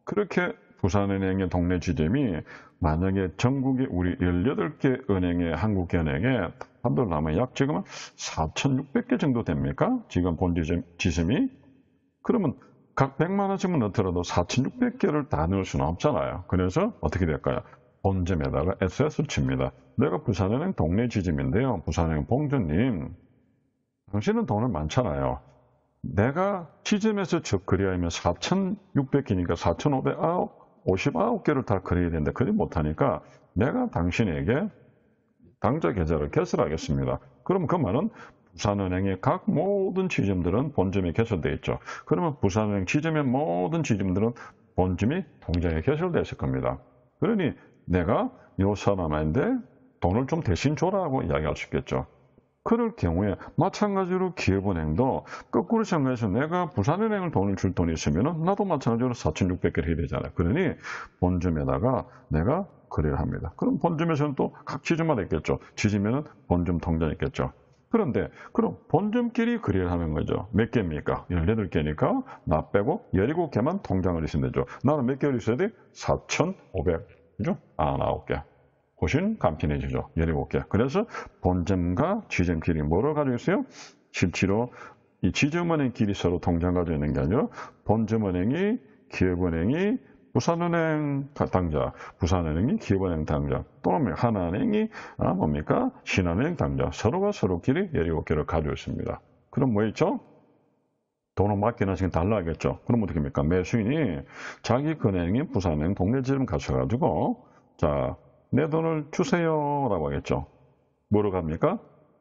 그렇게 부산은행의 동래지점이 만약에 전국에 우리 18개 은행의 한국은행에 한도를 하면 약 지금 4,600개 정도 됩니까? 지금 본지점이. 그러면 각 100만 원씩만 넣더라도 4,600개를 다 넣을 수는 없잖아요. 그래서 어떻게 될까요? 본점에다가 SS를 칩니다. 내가 부산은행 동래지점인데요. 부산은행 봉주님, 당신은 돈을 많잖아요. 내가 지점에서 거래하면 4,600개니까 4,559개를 다 거래해야 되는데 그래 못하니까 내가 당신에게 당좌 계좌를 개설하겠습니다. 그럼 그 말은 부산은행의 각 모든 지점들은 본점에 개설되어 있죠. 그러면 부산은행 지점의 모든 지점들은 본점이 통장에 개설되어 있을 겁니다. 그러니 내가 요 사람한테 돈을 좀 대신 줘라고 이야기할 수 있겠죠. 그럴 경우에 마찬가지로 기업은행도 거꾸로 생각해서 내가 부산은행을 돈을 줄 돈이 있으면 나도 마찬가지로 4,600개를 해야 되잖아요. 그러니 본점에다가 내가 거래를 합니다. 그럼 본점에서는 또 각 지점마다 있겠죠. 지점에는 본점 통장이 있겠죠. 그런데 그럼 본점끼리 거래를 하는 거죠. 몇 개입니까? 18개니까 나 빼고 17개만 통장을 있으면 되죠. 나는 몇 개를 있어야 돼? 4,500, 그죠? 9개. 훨씬 간편해지죠. 17개. 그래서 본점과 지점끼리 뭐를 가지고 있어요? 실제로 이 지점은행끼리 서로 통장 가지고 있는 게 아니라 본점은행이 기업은행이 부산은행 당자, 부산은행이 기업은행 당자, 또는 하나은행이 뭡니까? 신한은행 당자. 서로가 서로끼리 17개를 가지고 있습니다. 그럼 뭐 있죠? 돈을 맡기는 식이 달라야겠죠. 그럼 어떻게 합니까? 매수인이 자기 은행인 부산은행 동네 지점 가셔가지고 자, 내 돈을 주세요라고 하겠죠. 뭐로 갑니까?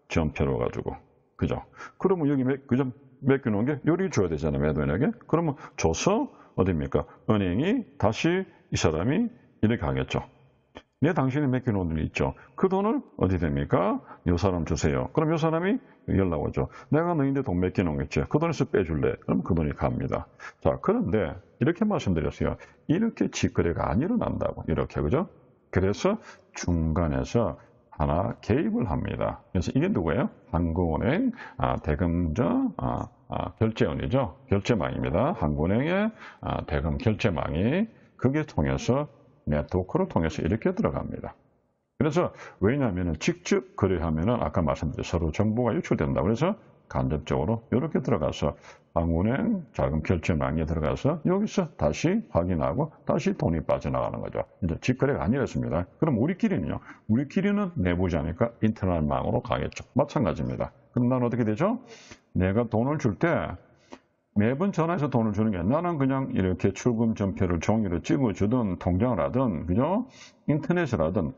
전표로 가지고. 그죠? 그러면 여기 그죠? 맡겨놓은 게 요리 줘야 되잖아요. 매도인에게. 그러면 줘서 어디입니까? 은행이 다시 이 사람이 이렇게 하겠죠. 내 당신이 맡겨놓은 돈이 있죠. 그 돈을 어디 됩니까? 요 사람 주세요. 그럼 요 사람이 연락 오죠. 내가 너희한테 돈 맡겨놓은 거 있지. 그 돈에서 빼줄래? 그럼 그 돈이 갑니다. 자, 그런데 이렇게 말씀드렸어요. 이렇게 직거래가 안 일어난다고. 이렇게, 그죠? 그래서 중간에서 하나 개입을 합니다. 그래서 이게 누구예요? 한국은행 대금저 결제원이죠. 결제망입니다. 한국은행의 대금 결제망이 그게 통해서 네트워크를 통해서 이렇게 들어갑니다. 그래서 왜냐하면 직접 거래하면은 아까 말씀드린 서로 정보가 유출된다. 그래서 간접적으로 이렇게 들어가서 한국은행 자금 결제망에 들어가서 여기서 다시 확인하고 다시 돈이 빠져나가는 거죠. 이제 직거래가 아니었습니다. 그럼 우리끼리는요? 우리끼리는 내부지 않으니까 인터넷망으로 가겠죠. 마찬가지입니다. 그럼 난 어떻게 되죠? 내가 돈을 줄 때 매번 전화해서 돈을 주는 게 나는 그냥 이렇게 출금 전표를 종이로 찍어주든 통장을 하든 그죠? 인터넷을 하든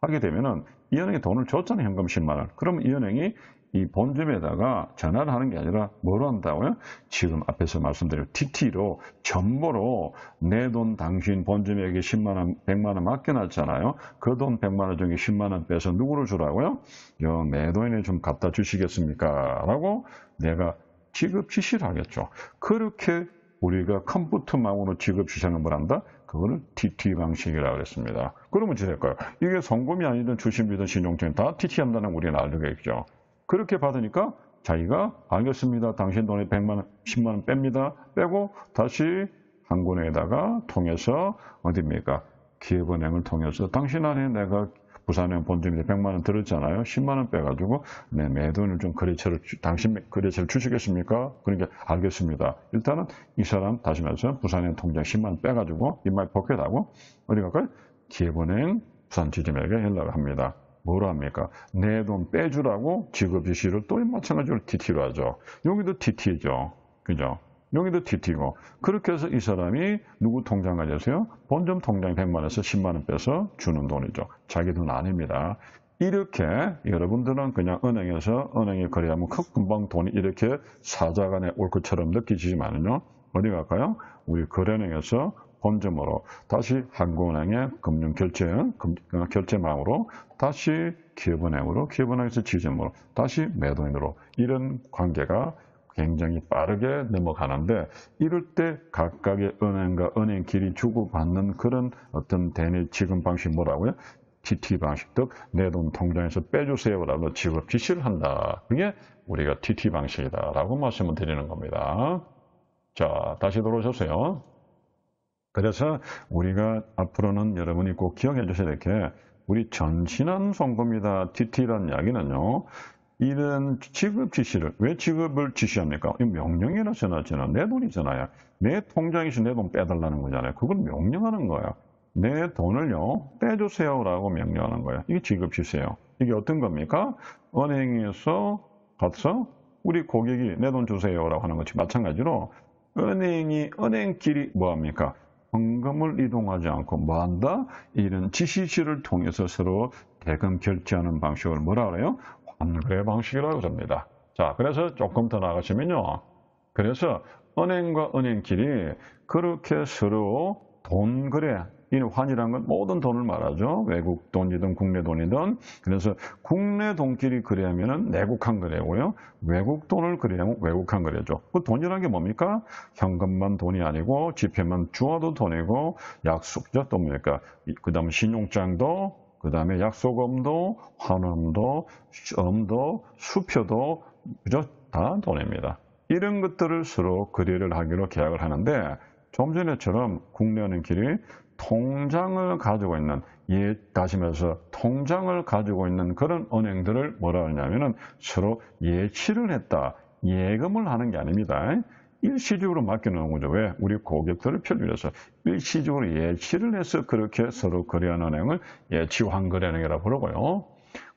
하게 되면은 이 은행에 돈을 줬잖아요. 현금 10만 원. 그러면 이 은행이 이 본점에다가 전화를 하는 게 아니라 뭐로 한다고요? 지금 앞에서 말씀드린 TT로 전보로 내 돈 당신 본점에게 10만 원, 100만 원 맡겨놨잖아요. 그 돈 100만 원 중에 10만 원 빼서 누구를 주라고요? 요 매도인에 좀 갖다 주시겠습니까? 라고 내가 지급 지시를 하겠죠. 그렇게 우리가 컴퓨터망으로 지급 지시하는 뭘 한다? 그거를 TT 방식이라고 그랬습니다. 그러면 어떻게 될까요? 이게 송금이 아니든 주식이든 신용증 다 TT 한다는 걸 우리는 알겠죠. 그렇게 받으니까 자기가 알겠습니다. 당신 돈에 100만 원, 10만 원 뺍니다. 빼고 다시 한국은행에다가 통해서 어디입니까? 기업은행을 통해서 당신 안에 내가 부산은행 본점에 100만 원 들었잖아요. 10만 원 빼가지고 내 매도인을 좀 당신 거래처를 주시겠습니까? 그러니까 알겠습니다. 일단은 이 사람 다시 말해서 부산은행 통장 10만 원 빼가지고 이마에 포켓하고 어디 갈까요? 기업은행 부산지점에게 연락을 합니다. 뭐라 합니까? 내 돈 빼주라고 지급 지시를 또 마찬가지로 TT로 하죠. 여기도 TT죠. 그죠? 여기도 TT고. 그렇게 해서 이 사람이 누구 통장 가져서요? 본점 통장에 100만 원에서 10만 원 빼서 주는 돈이죠. 자기 돈 아닙니다. 이렇게 여러분들은 그냥 은행에서 은행에 거래하면 금방 돈이 이렇게 사자간에 올 것처럼 느끼지만요. 어디 갈까요? 우리 거래은행에서 본점으로 다시 한국은행의 결제망으로 다시 기업은행으로 기업은행에서 지점으로 다시 매도인으로 이런 관계가 굉장히 빠르게 넘어가는데 이럴 때 각각의 은행과 은행끼리 주고받는 그런 어떤 대내 지급 방식 뭐라고요? TT 방식, 즉 내 돈 통장에서 빼주세요라고 지급 지시를 한다. 그게 우리가 TT 방식이다라고 말씀을 드리는 겁니다. 자, 다시 들어오셨어요. 그래서 우리가 앞으로는 여러분이 꼭 기억해 주셔야 될 게 우리 전신한 송금이다 TT라는 이야기는요. 이런 지급 지시를 왜 지급을 지시합니까? 이 명령이라 써놨잖아요. 내 돈이잖아요. 내 통장에서 내 돈 빼달라는 거잖아요. 그걸 명령하는 거예요. 내 돈을요 빼주세요라고 명령하는 거예요. 이게 지급 지시예요. 이게 어떤 겁니까? 은행에서 가서 우리 고객이 내 돈 주세요라고 하는 것이 마찬가지로 은행끼리 뭐합니까? 현금을 이동하지 않고 뭐한다? 이런 지시를 통해서 서로 대금 결제하는 방식을 뭐라 그래요? 환거래 방식이라고 합니다. 자, 그래서 조금 더 나가시면요. 그래서 은행과 은행끼리 그렇게 서로 돈 거래, 이 환이란 건 모든 돈을 말하죠. 외국 돈이든 국내 돈이든. 그래서 국내 돈끼리 거래하면은 내국한 거래고요. 외국 돈을 거래하면 외국한 거래죠. 그 돈이라는 게 뭡니까? 현금만 돈이 아니고 지폐만 주어도 돈이고 약속죠. 또 뭡니까? 그다음 신용장도, 그다음에 약속음도, 환음도, 음도, 수표도 그죠? 다 돈입니다. 이런 것들을 서로 거래를 하기로 계약을 하는데 좀 전에처럼 국내은행끼리 통장을 가지고 있는, 다시 말해서 통장을 가지고 있는 그런 은행들을 뭐라 하냐면은 서로 예치를 했다. 예금을 하는 게 아닙니다. 일시적으로 맡겨놓은 거죠. 왜? 우리 고객들을 편리해서 일시적으로 예치를 해서 그렇게 서로 거래하는 은행을 예치환거래은행이라고 부르고요.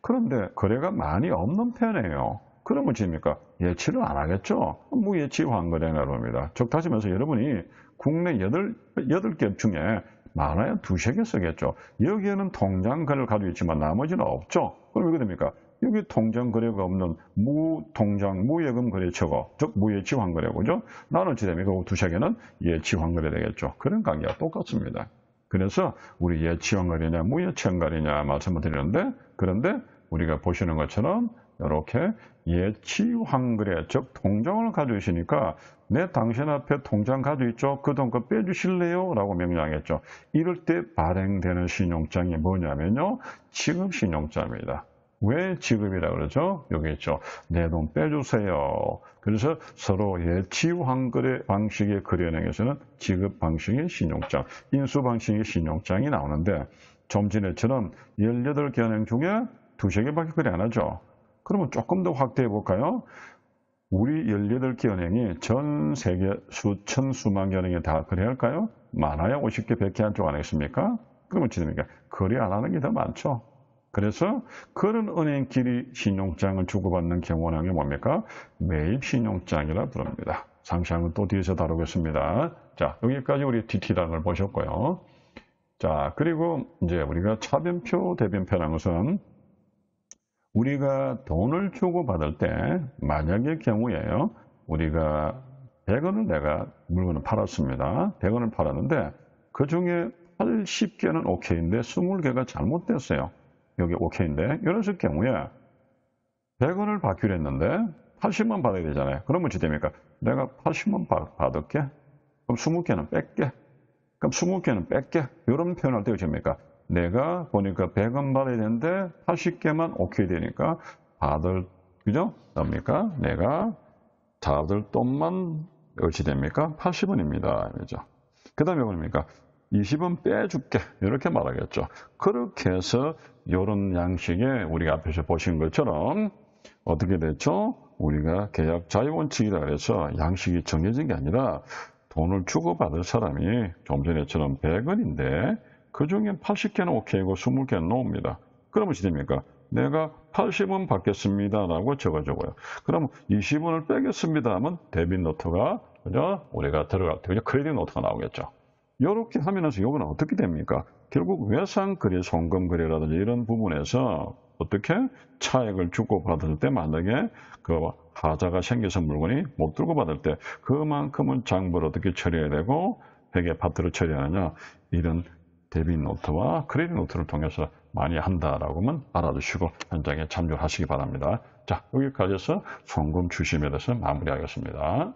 그런데 거래가 많이 없는 편이에요. 그러면 됩니까? 예치를 안 하겠죠? 무예치환거래라고 합니다. 즉, 다시 말해서 여러분이 국내 8개 중에 많아야 2-3개 쓰겠죠. 여기에는 통장 거래를 가지고 있지만 나머지는 없죠. 그럼 이게 됩니까? 여기 통장 거래가 없는 무통장, 무예금 거래처가, 즉 무예치환거래고죠. 나머지 됩니까? 2-3개는 예치환거래 되겠죠. 그런 관계가 똑같습니다. 그래서 우리 예치환거래냐, 무예치환거래냐 말씀을 드리는데, 그런데 우리가 보시는 것처럼 이렇게 예치환거래, 즉 통장을 가지고 있으니까 당신 앞에 통장 가지고 있죠? 그 돈 그 빼주실래요? 라고 명령했죠. 이럴 때 발행되는 신용장이 뭐냐면요, 지급신용장입니다. 왜 지급이라 그러죠? 여기 있죠. 내 돈 빼주세요. 그래서 서로 예치환거래 방식의 거래은행에서는 지급 방식의 신용장, 인수 방식의 신용장이 나오는데 좀 전에처럼 18개 은행 중에 2-3개밖에 거래 안 하죠. 그러면 조금 더 확대해 볼까요? 우리 18개 은행이 전 세계 수천, 수만 개 은행에 다 거래할까요? 많아야 50개, 100개 한쪽 아니겠습니까? 그러면 어떻습니까? 거래 안 하는 게 더 많죠. 그래서 그런 은행끼리 신용장을 주고받는 경우는 뭡니까? 매입신용장이라 부릅니다. 상세한 건 또 뒤에서 다루겠습니다. 자, 여기까지 우리 DT란을 보셨고요. 자, 그리고 이제 우리가 차변표, 대변표라는 것은 우리가 돈을 주고받을 때 만약의 경우에요. 우리가 100원을 내가 물건을 팔았습니다. 100원을 팔았는데 그중에 80개는 오케이인데 20개가 잘못됐어요. 여기 오케이인데 이런 경우에 100원을 받기로 했는데 80원 받아야 되잖아요. 그러면 어찌 됩니까? 내가 80원 받을게. 그럼 20개는 뺄게. 그럼 20개는 뺄게. 이런 표현할 때 어찌 됩니까? 내가 보니까 100원 받아야 되는데 80개만 오케이 되니까 그죠? 뭡니까? 내가 받을 돈만 어찌 됩니까? 80원입니다. 그죠? 그 다음에 뭡니까? 20원 빼줄게. 이렇게 말하겠죠. 그렇게 해서 이런 양식에 우리가 앞에서 보신 것처럼 어떻게 됐죠? 우리가 계약 자유원칙이라 그래서 양식이 정해진 게 아니라 돈을 주고받을 사람이 좀 전에처럼 100원인데 그 중에 80개는 오케이고 20개는 노입니다. 그러면 어떻게 됩니까? 내가 80원 받겠습니다. 라고 적어줘요. 그럼 20원을 빼겠습니다. 하면 데빗 노트가, 그죠? 우리가 들어갈 때, 크레딧 노트가 나오겠죠. 이렇게 하면서 이건 어떻게 됩니까? 결국 외상거래, 송금거래라든지 이런 부분에서 어떻게 차액을 주고받을 때 만약에 그 하자가 생겨서 물건이 못 들고 받을 때 그만큼은 장부를 어떻게 처리해야 되고 회계 파트를 처리하느냐 이런 데빗 노트와 크레딧 노트를 통해서 많이 한다라고만 알아두시고 현장에 참조하시기 바랍니다. 자, 여기까지 해서 송금 추심에 대해서 마무리하겠습니다.